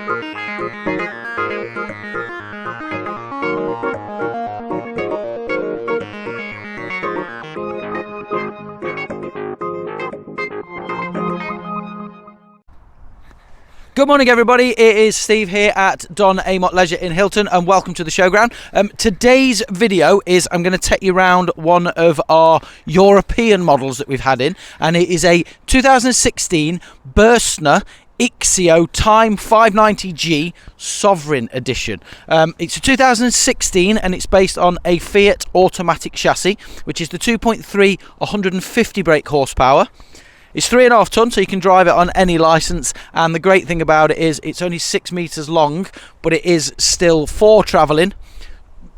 Good morning everybody, it is Steve here at Don Amott Leisure in Hilton and welcome to the showground. Today's video is I'm going to take you around one of our European models that we've had in, and it is a 2016 Burstner Ixeo Time 590G Sovereign Edition. It's a 2016 and it's based on a Fiat automatic chassis, which is the 2.3 150 brake horsepower. It's 3.5 tonne, so you can drive it on any licence, and the great thing about it is it's only 6 metres long, but it is still for travelling,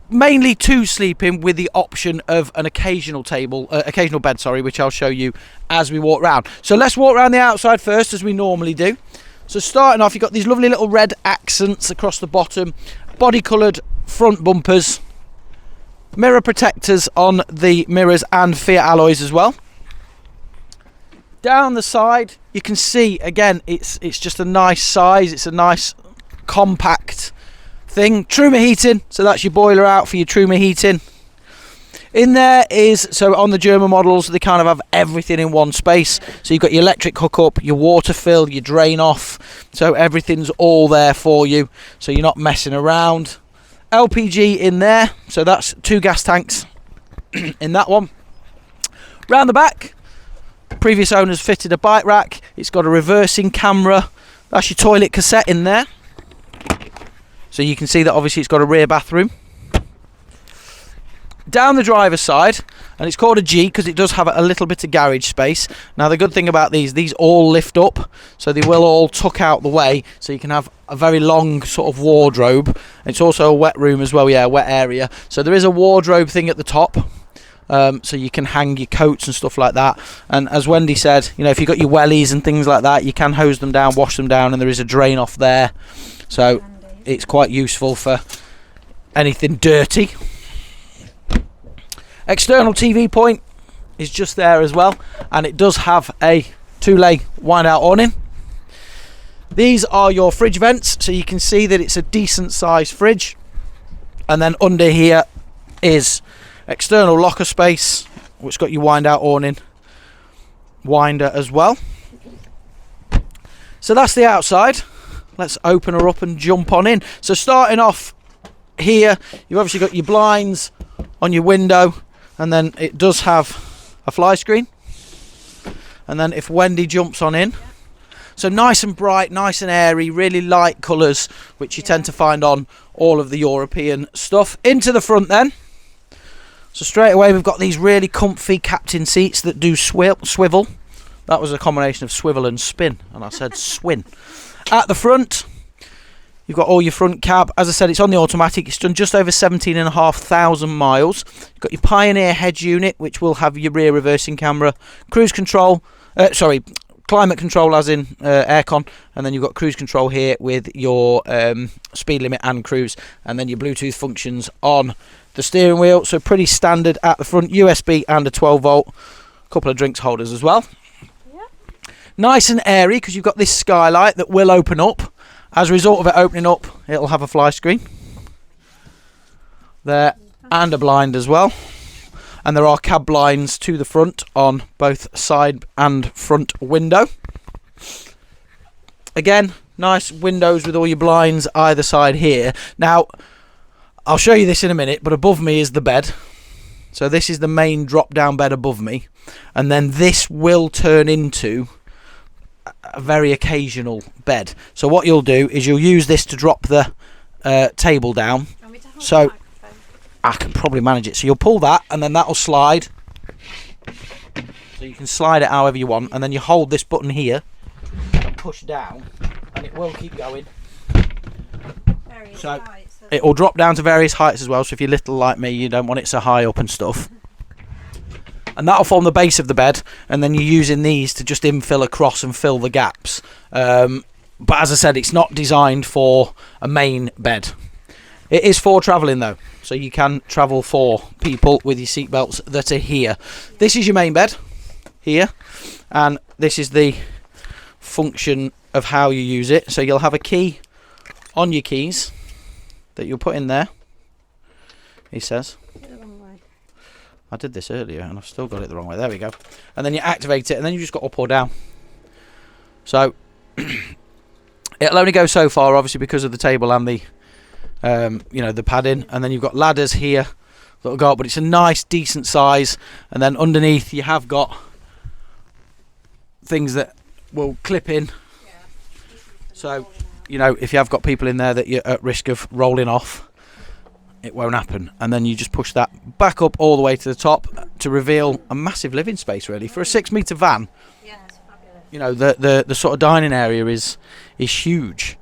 mainly 2 sleeping, with the option of an occasional bed, which I'll show you as we walk round. So let's walk around the outside first, as we normally do. So starting off, you've got these lovely little red accents across the bottom, body coloured front bumpers, mirror protectors on the mirrors and Fiat alloys as well. Down the side you can see again it's just a nice size, it's a nice compact thing. Truma heating, so that's your boiler out for your Truma heating. In there is, so on the German models they kind of have everything in one space, so you've got your electric hookup, your water fill, your drain off, so everything's all there for you, so you're not messing around. LPG in there, so that's 2 gas tanks in that one. Round the back, previous owners fitted a bike rack. It's got a reversing camera. That's your toilet cassette in there, so you can see that obviously it's got a rear bathroom. Down the driver's side, and it's called a G because it does have a little bit of garage space. Now the good thing about these all lift up, so they will all tuck out the way, so you can have a very long sort of wardrobe. It's also a wet room as well, yeah, wet area, so there is a wardrobe thing at the top. So you can hang your coats and stuff like that, and as Wendy said, you know, if you've got your wellies and things like that, you can hose them down, wash them down, and there is a drain off there, so it's quite useful for anything dirty. External TV point is just there as well, and it does have a THULE wind out awning. These are your fridge vents, so you can see that it's a decent sized fridge, and then under here is external locker space, which got your wind out awning winder as well. So that's the outside. Let's open her up and jump on in. So starting off here, you've obviously got your blinds on your window, and then it does have a fly screen, and then if Wendy jumps on in, so nice and bright, nice and airy, really light colours, which you tend to find on all of the European stuff. Into the front then. So straight away we've got these really comfy captain seats that do swivel. That was a combination of swivel and spin, and I said swin. At the front you've got all your front cab. As I said, it's on the automatic. It's done just over 17,500 miles. You've got your Pioneer head unit, which will have your rear reversing camera, cruise control, climate control as in aircon, and then you've got cruise control here with your speed limit and cruise, and then your Bluetooth functions on the steering wheel. So pretty standard at the front, USB and a 12 volt, a couple of drinks holders as well. Yep. Nice and airy because you've got this skylight that will open up. As a result of it opening up, it'll have a fly screen there and a blind as well, and there are cab blinds to the front on both side and front window. Again, nice windows with all your blinds either side here. Now I'll show you this in a minute, but above me is the bed. So this is the main drop down bed above me, and then this will turn into a very occasional bed. So what you'll do is you'll use this to drop the table down. So I can probably manage it. So you'll pull that, and then that'll slide. So you can slide it however you want, and then you hold this button here and push down, and it will keep going. So it will drop down to various heights as well. So if you're little like me, you don't want it so high up and stuff. And that'll form the base of the bed, and then you're using these to just infill across and fill the gaps. But as I said, it's not designed for a main bed. It is for travelling though, so you can travel for people with your seatbelts that are here. This is your main bed here, and this is the function of how you use it. So you'll have a key on your keys that you'll put in there, he says. I did this earlier and I've still got it the wrong way. There we go. And then you activate it, and then you just got up or down. So it'll only go so far, obviously, because of the table and the you know, the padding. And then you've got ladders here that'll go up, but it's a nice decent size. And then underneath you have got things that will clip in. So, you know, if you have got people in there that you're at risk of rolling off, it won't happen. And then you just push that back up all the way to the top to reveal a massive living space, really. For a 6-metre van, you know, the sort of dining area is huge.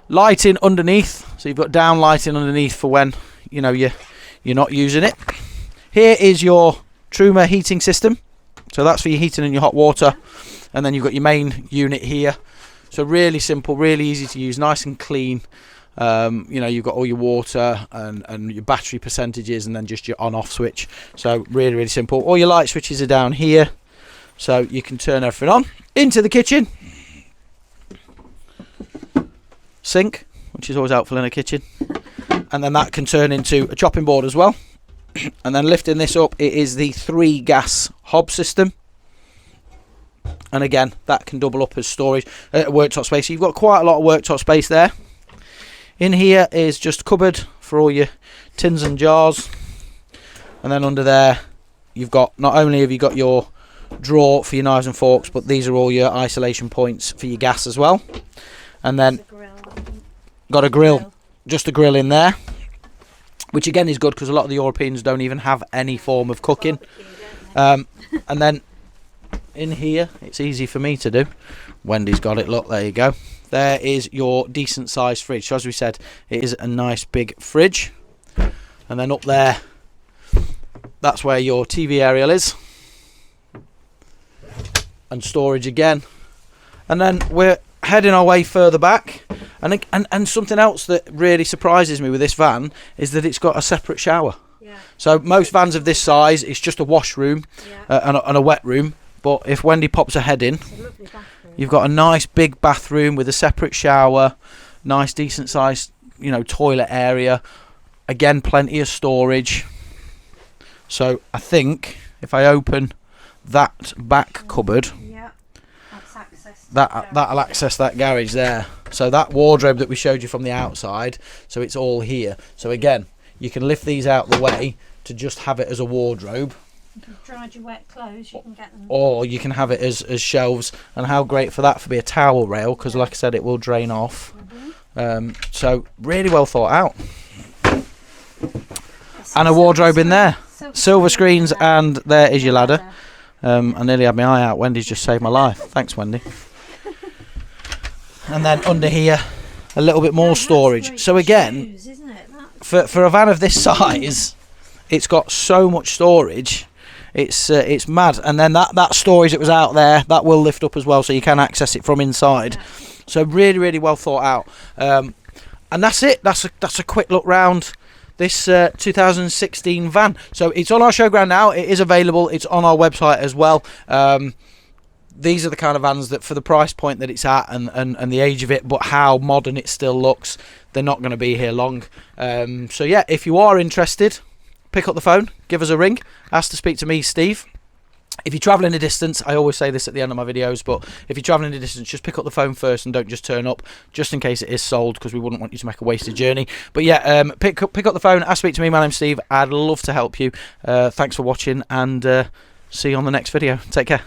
Lighting underneath, so you've got down lighting underneath for when, you know, you're not using it. Here is your Truma heating system, so that's for your heating and your hot water. And then you've got your main unit here. So really simple, really easy to use, nice and clean. You know, you've got all your water and your battery percentages, and then just your on-off switch. So really, really simple. All your light switches are down here, so you can turn everything on. Into the kitchen. Sink, which is always helpful in a kitchen. And then that can turn into a chopping board as well. And then lifting this up, it is the 3 gas hob system. And again, that can double up as storage, worktop space. So you've got quite a lot of worktop space there. In here is just a cupboard for all your tins and jars. And then under there, you've got, not only have you got your drawer for your knives and forks, but these are all your isolation points for your gas as well. And then got a grill, just a grill in there, which again is good because a lot of the Europeans don't even have any form of cooking. And then in here, it's easy for me to do. Wendy's got it, look, there you go. There is your decent sized fridge. So as we said, it is a nice big fridge. And then up there, that's where your TV aerial is. And storage again. And then we're heading our way further back. And something else that really surprises me with this van is that it's got a separate shower. Yeah. So most vans of this size, it's just a washroom, and a wet room. But if Wendy pops her head in, you've got a nice big bathroom with a separate shower, nice decent sized, you know, toilet area. Again, plenty of storage. So I think if I open that back cupboard, that'll access that garage there. So that wardrobe that we showed you from the outside, so it's all here. So again, you can lift these out the way to just have it as a wardrobe. If you've dried your wet clothes, you can get them. Or you can have it as shelves. And how great for that for be a towel rail, because like I said, it will drain off. So really well thought out. And a wardrobe in there. Silver screens, and there is your ladder. I nearly had my eye out. Wendy's just saved my life. Thanks, Wendy. And then under here, a little bit more storage. So again, for a van of this size, it's got so much storage. It's mad. And then that storage that was out there, that will lift up as well, so you can access it from inside. So really, really well thought out. And that's it. That's a quick look round this 2016 van. So it's on our showground now. It is available. It's on our website as well. These are the kind of vans that, for the price point that it's at and the age of it, but how modern it still looks, they're not going to be here long. So yeah, if you are interested, pick up the phone, give us a ring, ask to speak to me, Steve. If you're travelling a distance, I always say this at the end of my videos, but if you're travelling a distance, just pick up the phone first and don't just turn up, just in case it is sold, because we wouldn't want you to make a wasted journey. But yeah, pick up the phone, ask to speak to me. My name's Steve. I'd love to help you. Thanks for watching, and see you on the next video. Take care.